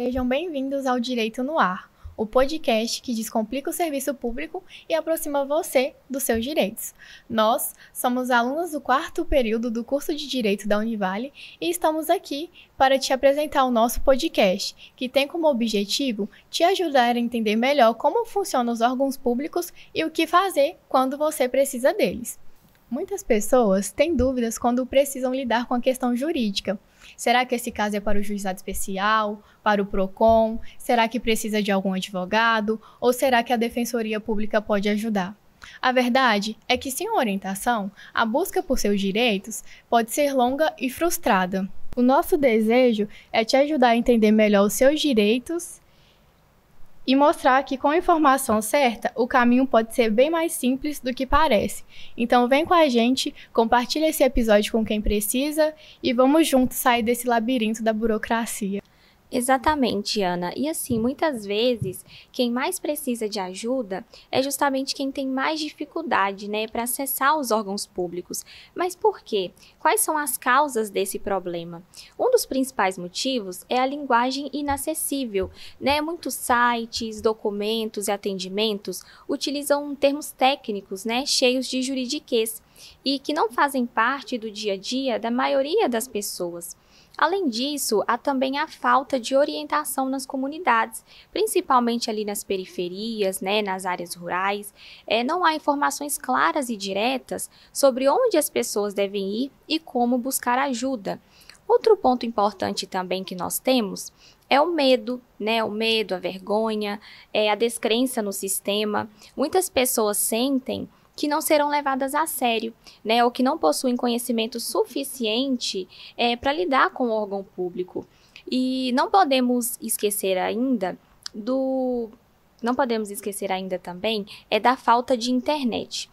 Sejam bem-vindos ao Direito no Ar, o podcast que descomplica o serviço público e aproxima você dos seus direitos. Nós somos alunos do 4º período do curso de Direito da Univale e estamos aqui para te apresentar o nosso podcast, que tem como objetivo te ajudar a entender melhor como funcionam os órgãos públicos e o que fazer quando você precisa deles. Muitas pessoas têm dúvidas quando precisam lidar com a questão jurídica. Será que esse caso é para o juizado especial, para o PROCON? Será que precisa de algum advogado? Ou será que a Defensoria Pública pode ajudar? A verdade é que, sem orientação, a busca por seus direitos pode ser longa e frustrada. O nosso desejo é te ajudar a entender melhor os seus direitos e mostrar que com a informação certa, o caminho pode ser bem mais simples do que parece. Então vem com a gente, compartilha esse episódio com quem precisa e vamos juntos sair desse labirinto da burocracia. Exatamente, Ana. E assim, muitas vezes, quem mais precisa de ajuda é justamente quem tem mais dificuldade, para acessar os órgãos públicos. Mas por quê? Quais são as causas desse problema? Um dos principais motivos é a linguagem inacessível, Muitos sites, documentos e atendimentos utilizam termos técnicos, cheios de juridiquês e que não fazem parte do dia a dia da maioria das pessoas. Além disso, há também a falta de orientação nas comunidades, principalmente ali nas periferias, nas áreas rurais. Não há informações claras e diretas sobre onde as pessoas devem ir e como buscar ajuda. Outro ponto importante também que nós temos é o medo, O medo, a vergonha, a descrença no sistema. Muitas pessoas sentem que não serão levadas a sério, ou que não possuem conhecimento suficiente para lidar com o órgão público. E não podemos esquecer ainda também da falta de internet,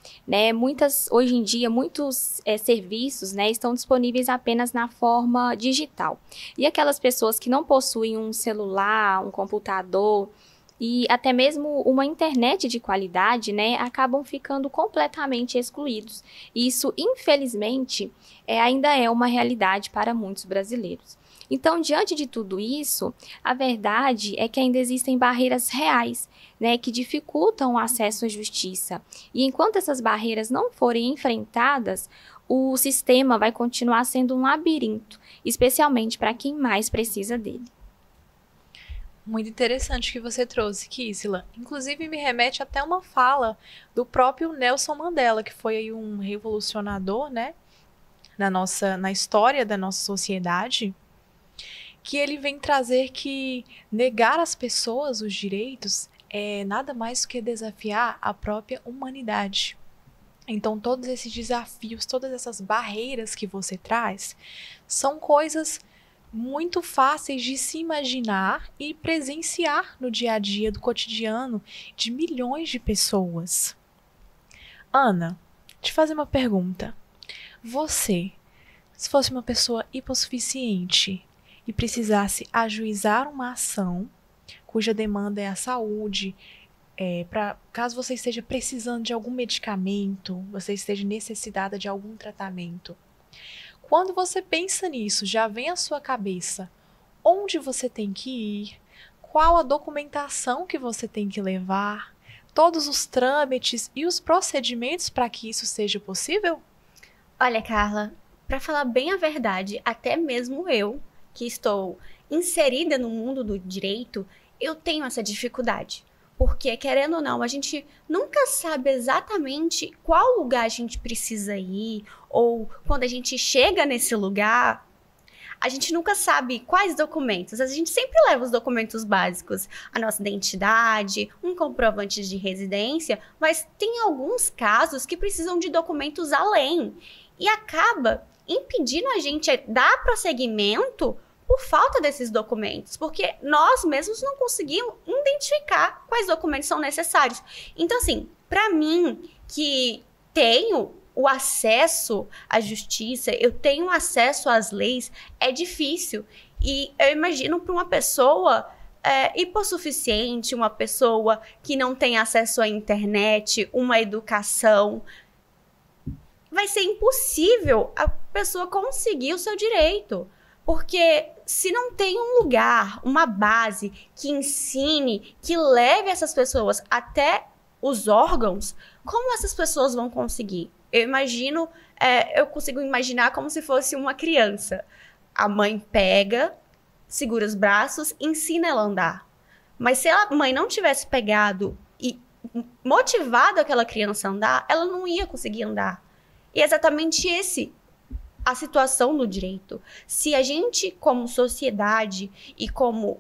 Hoje em dia, muitos serviços, estão disponíveis apenas na forma digital. E aquelas pessoas que não possuem um celular, um computador e até mesmo uma internet de qualidade, acabam ficando completamente excluídos. Isso, infelizmente, ainda é uma realidade para muitos brasileiros. Então, diante de tudo isso, a verdade é que ainda existem barreiras reais, que dificultam o acesso à justiça. E enquanto essas barreiras não forem enfrentadas, o sistema vai continuar sendo um labirinto, especialmente para quem mais precisa dele. Muito interessante que você trouxe, Kizila. Inclusive, me remete até uma fala do próprio Nelson Mandela, que foi aí um revolucionador, na história da nossa sociedade, que ele vem trazer que negar às pessoas os direitos é nada mais do que desafiar a própria humanidade. Então, todos esses desafios, todas essas barreiras que você traz, são coisas muito fáceis de se imaginar e presenciar no dia a dia, do cotidiano de milhões de pessoas. Ana, te fazer uma pergunta. Você, se fosse uma pessoa hipossuficiente e precisasse ajuizar uma ação cuja demanda é a saúde, caso você esteja precisando de algum medicamento, você esteja necessitada de algum tratamento, quando você pensa nisso, já vem à sua cabeça onde você tem que ir, qual a documentação que você tem que levar, todos os trâmites e os procedimentos para que isso seja possível? Olha, Carla, para falar bem a verdade, até mesmo eu, que estou inserida no mundo do direito, eu tenho essa dificuldade. Porque, querendo ou não, a gente nunca sabe exatamente qual lugar a gente precisa ir, ou quando a gente chega nesse lugar, a gente nunca sabe quais documentos. A gente sempre leva os documentos básicos, a nossa identidade, um comprovante de residência, mas tem alguns casos que precisam de documentos além, e acaba impedindo a gente a dar prosseguimento por falta desses documentos, porque nós mesmos não conseguimos identificar quais documentos são necessários. Então, assim, para mim, que tenho o acesso à justiça, eu tenho acesso às leis, é difícil. E eu imagino para uma pessoa hipossuficiente, uma pessoa que não tem acesso à internet, uma educação, vai ser impossível a pessoa conseguir o seu direito. Porque se não tem um lugar, uma base que ensine, que leve essas pessoas até os órgãos, como essas pessoas vão conseguir? Eu consigo imaginar como se fosse uma criança. A mãe pega, segura os braços, ensina ela a andar. Mas se a mãe não tivesse pegado e motivado aquela criança a andar, ela não ia conseguir andar. E é exatamente a situação do direito. Se a gente, como sociedade e como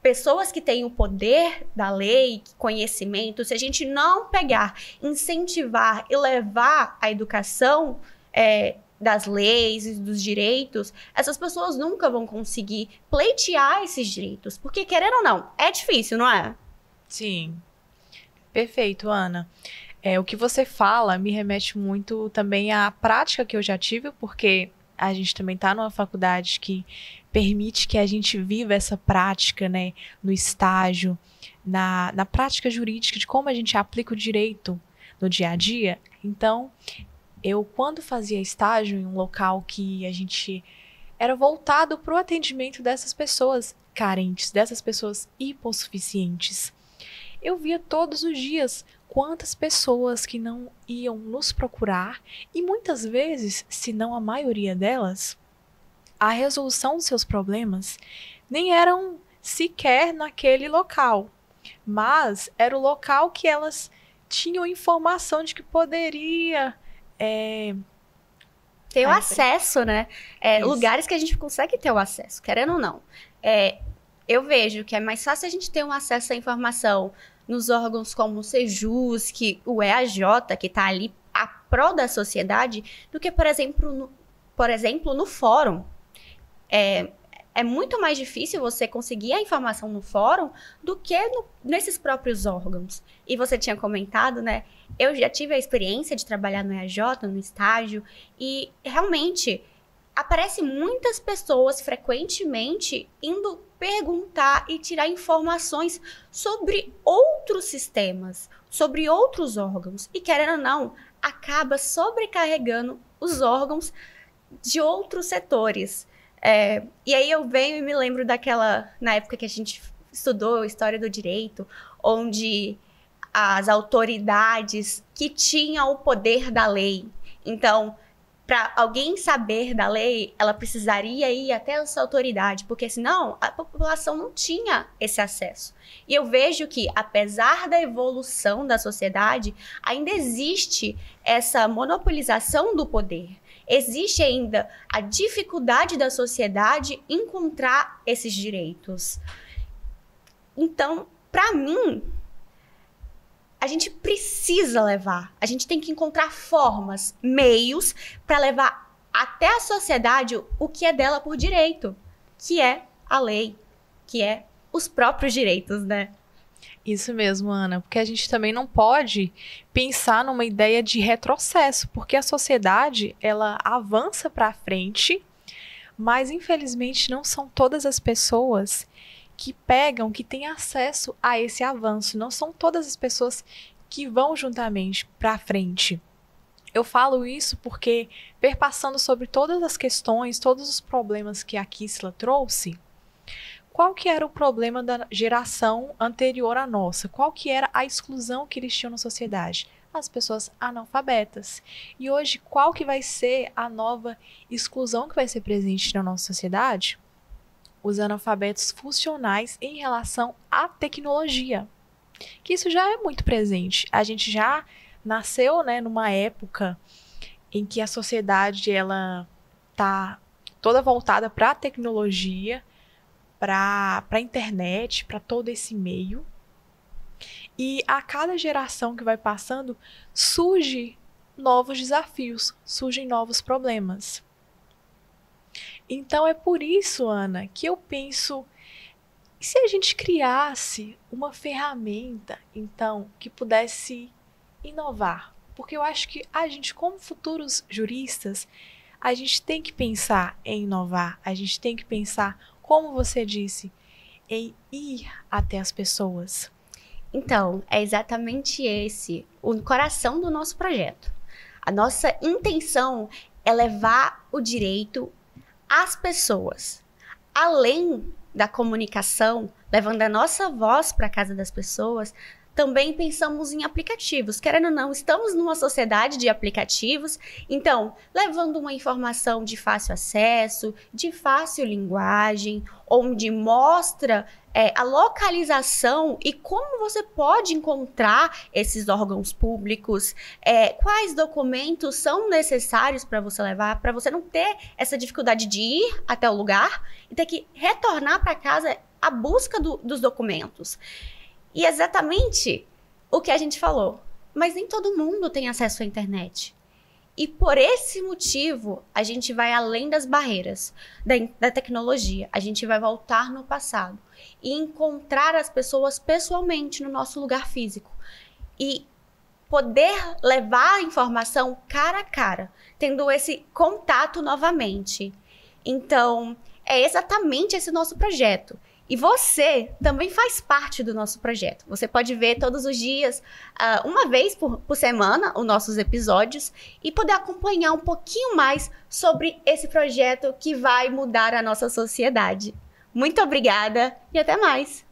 pessoas que têm o poder da lei, conhecimento, se a gente não pegar, incentivar e levar a educação das leis e dos direitos, essas pessoas nunca vão conseguir pleitear esses direitos. Porque, querendo ou não, é difícil, não é? Sim. Perfeito, Ana. O que você fala me remete muito também à prática que eu já tive, porque a gente também está numa faculdade que permite que a gente viva essa prática, né, no estágio, na prática jurídica, de como a gente aplica o direito no dia a dia. Então, eu, quando fazia estágio em um local que a gente era voltado para o atendimento dessas pessoas carentes, dessas pessoas hipossuficientes, eu via todos os dias quantas pessoas que não iam nos procurar e muitas vezes, se não a maioria delas, a resolução dos seus problemas nem eram sequer naquele local, mas era o local que elas tinham informação de que poderia ter o acesso, né? Lugares que a gente consegue ter o acesso, querendo ou não. Eu vejo que é mais fácil a gente ter um acesso à informação nos órgãos como o Sejusc, o EAJ, que está ali a prol da sociedade, do que, por exemplo, no fórum. É muito mais difícil você conseguir a informação no fórum do que nesses próprios órgãos. E você tinha comentado, né? Eu já tive a experiência de trabalhar no EAJ, no estágio, e realmente aparecem muitas pessoas frequentemente indo perguntar e tirar informações sobre outros sistemas, sobre outros órgãos. E, querendo ou não, acaba sobrecarregando os órgãos de outros setores. E aí eu venho e me lembro na época que a gente estudou História do Direito, onde as autoridades que tinham o poder da lei. Então, para alguém saber da lei, ela precisaria ir até essa autoridade, porque senão a população não tinha esse acesso. E eu vejo que, apesar da evolução da sociedade, ainda existe essa monopolização do poder. Existe ainda a dificuldade da sociedade em encontrar esses direitos. Então, para mim, a gente precisa levar. A gente tem que encontrar formas, meios para levar até a sociedade o que é dela por direito, que é a lei, que é os próprios direitos, né? Isso mesmo, Ana, porque a gente também não pode pensar numa ideia de retrocesso, porque a sociedade, ela avança para frente, mas infelizmente não são todas as pessoas que têm acesso a esse avanço, não são todas as pessoas que vão juntamente para frente. Eu falo isso porque, perpassando sobre todas as questões, todos os problemas que a Kizla trouxe, qual que era o problema da geração anterior à nossa? Qual que era a exclusão que eles tinham na sociedade? As pessoas analfabetas. E hoje, qual que vai ser a nova exclusão que vai ser presente na nossa sociedade? Os analfabetos funcionais em relação à tecnologia. Que isso já é muito presente. A gente já nasceu, né, numa época em que a sociedade ela tá toda voltada para a tecnologia, para a internet, para todo esse meio. E a cada geração que vai passando, surgem novos desafios, surgem novos problemas. Então é por isso, Ana, que eu penso, e se a gente criasse uma ferramenta, então, que pudesse inovar? Porque eu acho que a gente, como futuros juristas, a gente tem que pensar em inovar, a gente tem que pensar, como você disse, em ir até as pessoas. Então, é exatamente esse o coração do nosso projeto. A nossa intenção é levar o direito às pessoas, além da comunicação, levando a nossa voz para a casa das pessoas, também pensamos em aplicativos. Querendo ou não, estamos numa sociedade de aplicativos, então, levando uma informação de fácil acesso, de fácil linguagem, onde mostra a localização e como você pode encontrar esses órgãos públicos, quais documentos são necessários para você levar, para você não ter essa dificuldade de ir até o lugar e ter que retornar para casa a busca dos documentos. E exatamente o que a gente falou. Mas nem todo mundo tem acesso à internet. E por esse motivo, a gente vai além das barreiras da tecnologia. A gente vai voltar no passado e encontrar as pessoas pessoalmente no nosso lugar físico. E poder levar a informação cara a cara, tendo esse contato novamente. Então, é exatamente esse nosso projeto. E você também faz parte do nosso projeto. Você pode ver todos os dias, uma vez por semana, os nossos episódios e poder acompanhar um pouquinho mais sobre esse projeto que vai mudar a nossa sociedade. Muito obrigada e até mais!